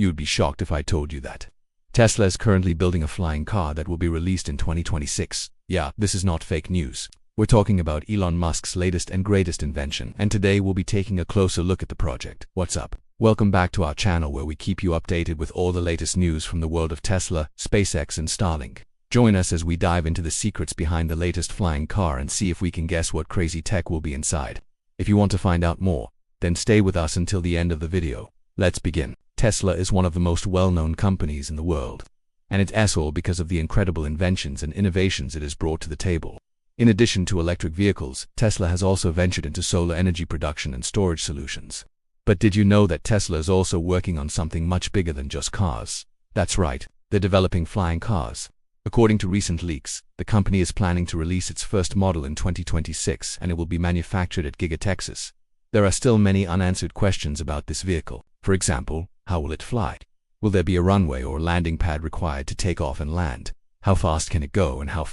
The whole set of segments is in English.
You'd be shocked if I told you that. Tesla is currently building a flying car that will be released in 2026. Yeah, this is not fake news. We're talking about Elon Musk's latest and greatest invention, and today we'll be taking a closer look at the project. What's up? Welcome back to our channel where we keep you updated with all the latest news from the world of Tesla, SpaceX, and Starlink. Join us as we dive into the secrets behind the latest flying car and see if we can guess what crazy tech will be inside. If you want to find out more, then stay with us until the end of the video. Let's begin. Tesla is one of the most well-known companies in the world, and it's all because of the incredible inventions and innovations it has brought to the table. In addition to electric vehicles, Tesla has also ventured into solar energy production and storage solutions. But did you know that Tesla is also working on something much bigger than just cars? That's right, they're developing flying cars. According to recent leaks, the company is planning to release its first model in 2026 and it will be manufactured at Giga Texas. There are still many unanswered questions about this vehicle. For example, how will it fly? Will there be a runway or landing pad required to take off and land? How fast can it go and how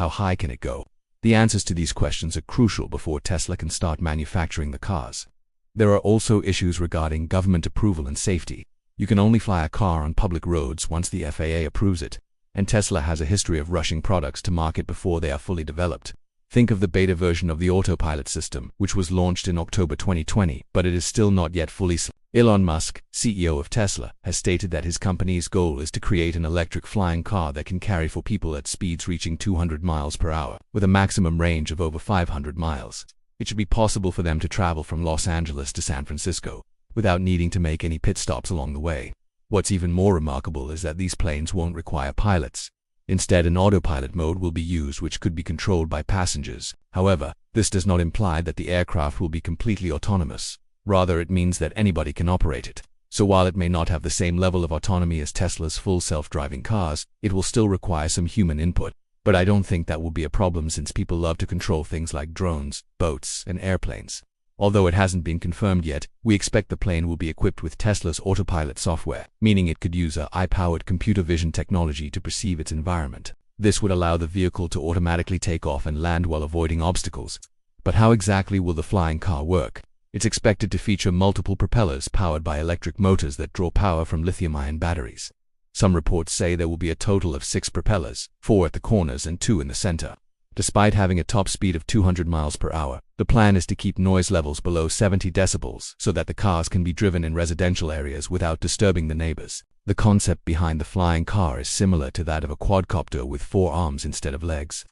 high can it go? The answers to these questions are crucial before Tesla can start manufacturing the cars. There are also issues regarding government approval and safety. You can only fly a car on public roads once the FAA approves it, and Tesla has a history of rushing products to market before they are fully developed. Think of the beta version of the autopilot system, which was launched in October 2020, but it is still not yet fully. Elon Musk, CEO of Tesla, has stated that his company's goal is to create an electric flying car that can carry 4 people at speeds reaching 200 miles per hour, with a maximum range of over 500 miles. It should be possible for them to travel from Los Angeles to San Francisco, without needing to make any pit stops along the way. What's even more remarkable is that these planes won't require pilots. Instead, an autopilot mode will be used which could be controlled by passengers. However, this does not imply that the aircraft will be completely autonomous. Rather, it means that anybody can operate it. So while it may not have the same level of autonomy as Tesla's full self-driving cars, it will still require some human input. But I don't think that will be a problem since people love to control things like drones, boats, and airplanes. Although it hasn't been confirmed yet, we expect the plane will be equipped with Tesla's autopilot software, meaning it could use AI-powered computer vision technology to perceive its environment. This would allow the vehicle to automatically take off and land while avoiding obstacles. But how exactly will the flying car work? It's expected to feature multiple propellers powered by electric motors that draw power from lithium-ion batteries. Some reports say there will be a total of 6 propellers, 4 at the corners and 2 in the center. Despite having a top speed of 200 miles per hour, the plan is to keep noise levels below 70 decibels so that the cars can be driven in residential areas without disturbing the neighbors. The concept behind the flying car is similar to that of a quadcopter with 4 arms instead of legs.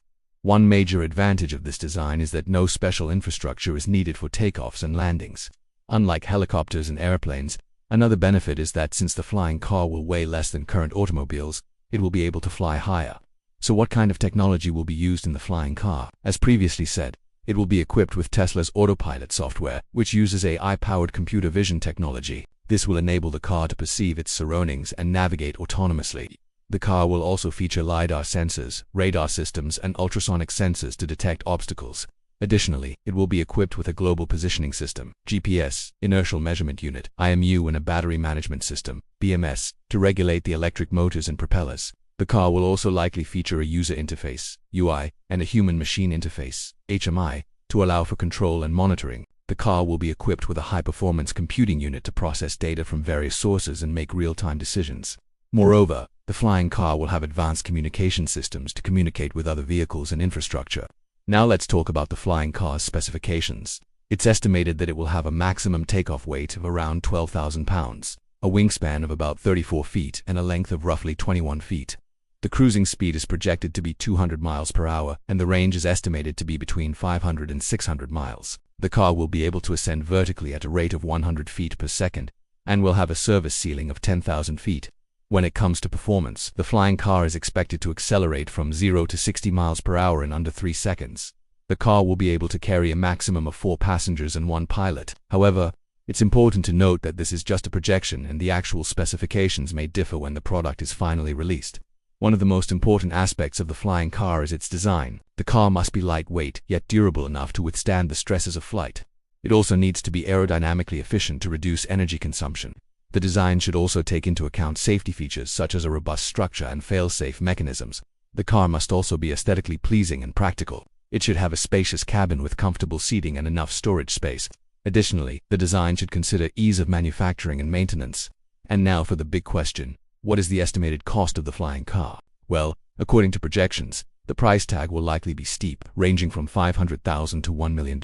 One major advantage of this design is that no special infrastructure is needed for takeoffs and landings. Unlike helicopters and airplanes, another benefit is that since the flying car will weigh less than current automobiles, it will be able to fly higher. So what kind of technology will be used in the flying car? As previously said, it will be equipped with Tesla's autopilot software, which uses AI-powered computer vision technology. This will enable the car to perceive its surroundings and navigate autonomously. The car will also feature LiDAR sensors, radar systems, and ultrasonic sensors to detect obstacles. Additionally, it will be equipped with a global positioning system, GPS, inertial measurement unit, IMU, and a battery management system, BMS, to regulate the electric motors and propellers. The car will also likely feature a user interface, UI, and a human-machine interface, HMI, to allow for control and monitoring. The car will be equipped with a high-performance computing unit to process data from various sources and make real-time decisions. Moreover, the flying car will have advanced communication systems to communicate with other vehicles and infrastructure. Now let's talk about the flying car's specifications. It's estimated that it will have a maximum takeoff weight of around 12,000 pounds, a wingspan of about 34 feet, and a length of roughly 21 feet. The cruising speed is projected to be 200 miles per hour, and the range is estimated to be between 500 and 600 miles. The car will be able to ascend vertically at a rate of 100 feet per second, and will have a service ceiling of 10,000 feet. When it comes to performance, the flying car is expected to accelerate from 0 to 60 miles per hour in under 3 seconds. The car will be able to carry a maximum of 4 passengers and 1 pilot. However, it's important to note that this is just a projection and the actual specifications may differ when the product is finally released. One of the most important aspects of the flying car is its design. The car must be lightweight, yet durable enough to withstand the stresses of flight. It also needs to be aerodynamically efficient to reduce energy consumption. The design should also take into account safety features such as a robust structure and fail-safe mechanisms. The car must also be aesthetically pleasing and practical. It should have a spacious cabin with comfortable seating and enough storage space. Additionally, the design should consider ease of manufacturing and maintenance. And now for the big question. What is the estimated cost of the flying car? Well, according to projections, the price tag will likely be steep, ranging from $500,000 to $1 million.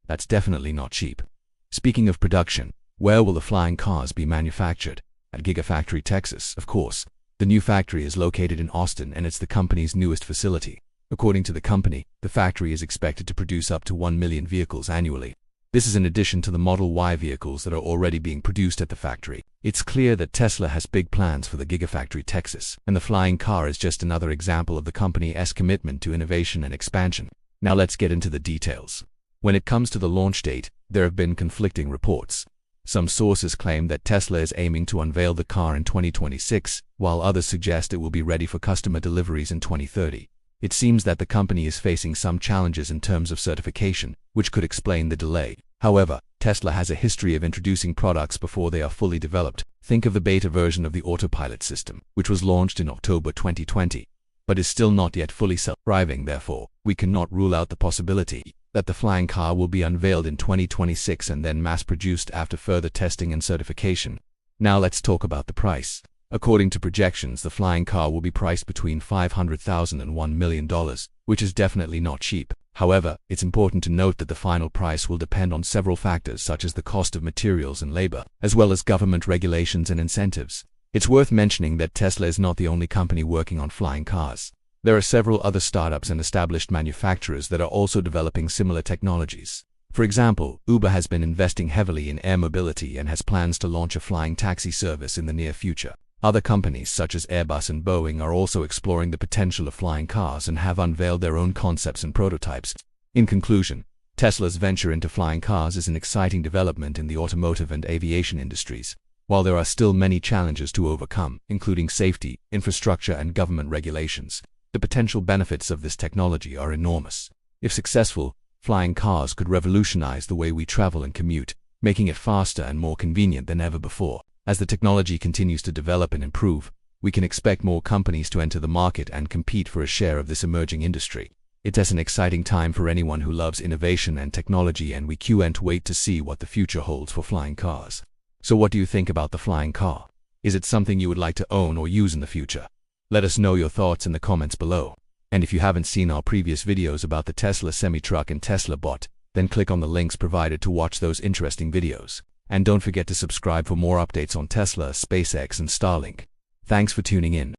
That's definitely not cheap. Speaking of production, where will the flying cars be manufactured? At Giga Texas, of course. The new factory is located in Austin and it's the company's newest facility. According to the company, the factory is expected to produce up to 1 million vehicles annually. This is in addition to the Model Y vehicles that are already being produced at the factory. It's clear that Tesla has big plans for the Giga Texas, and the flying car is just another example of the company's commitment to innovation and expansion. Now let's get into the details. When it comes to the launch date, there have been conflicting reports. Some sources claim that Tesla is aiming to unveil the car in 2026, while others suggest it will be ready for customer deliveries in 2030. It seems that the company is facing some challenges in terms of certification, which could explain the delay. However, Tesla has a history of introducing products before they are fully developed. Think of the beta version of the autopilot system, which was launched in October 2020, but is still not yet fully self-driving. Therefore, we cannot rule out the possibility that the flying car will be unveiled in 2026 and then mass-produced after further testing and certification. Now let's talk about the price. According to projections, the flying car will be priced between $500,000 and $1 million, which is definitely not cheap. However, it's important to note that the final price will depend on several factors such as the cost of materials and labor, as well as government regulations and incentives. It's worth mentioning that Tesla is not the only company working on flying cars. There are several other startups and established manufacturers that are also developing similar technologies. For example, Uber has been investing heavily in air mobility and has plans to launch a flying taxi service in the near future. Other companies such as Airbus and Boeing are also exploring the potential of flying cars and have unveiled their own concepts and prototypes. In conclusion, Tesla's venture into flying cars is an exciting development in the automotive and aviation industries. While there are still many challenges to overcome, including safety, infrastructure, and government regulations, the potential benefits of this technology are enormous. If successful, flying cars could revolutionize the way we travel and commute, making it faster and more convenient than ever before. As the technology continues to develop and improve, we can expect more companies to enter the market and compete for a share of this emerging industry. It's an exciting time for anyone who loves innovation and technology, and we can't wait to see what the future holds for flying cars. So what do you think about the flying car? Is it something you would like to own or use in the future? Let us know your thoughts in the comments below. And if you haven't seen our previous videos about the Tesla semi-truck and Tesla bot, then click on the links provided to watch those interesting videos. And don't forget to subscribe for more updates on Tesla, SpaceX, and Starlink. Thanks for tuning in.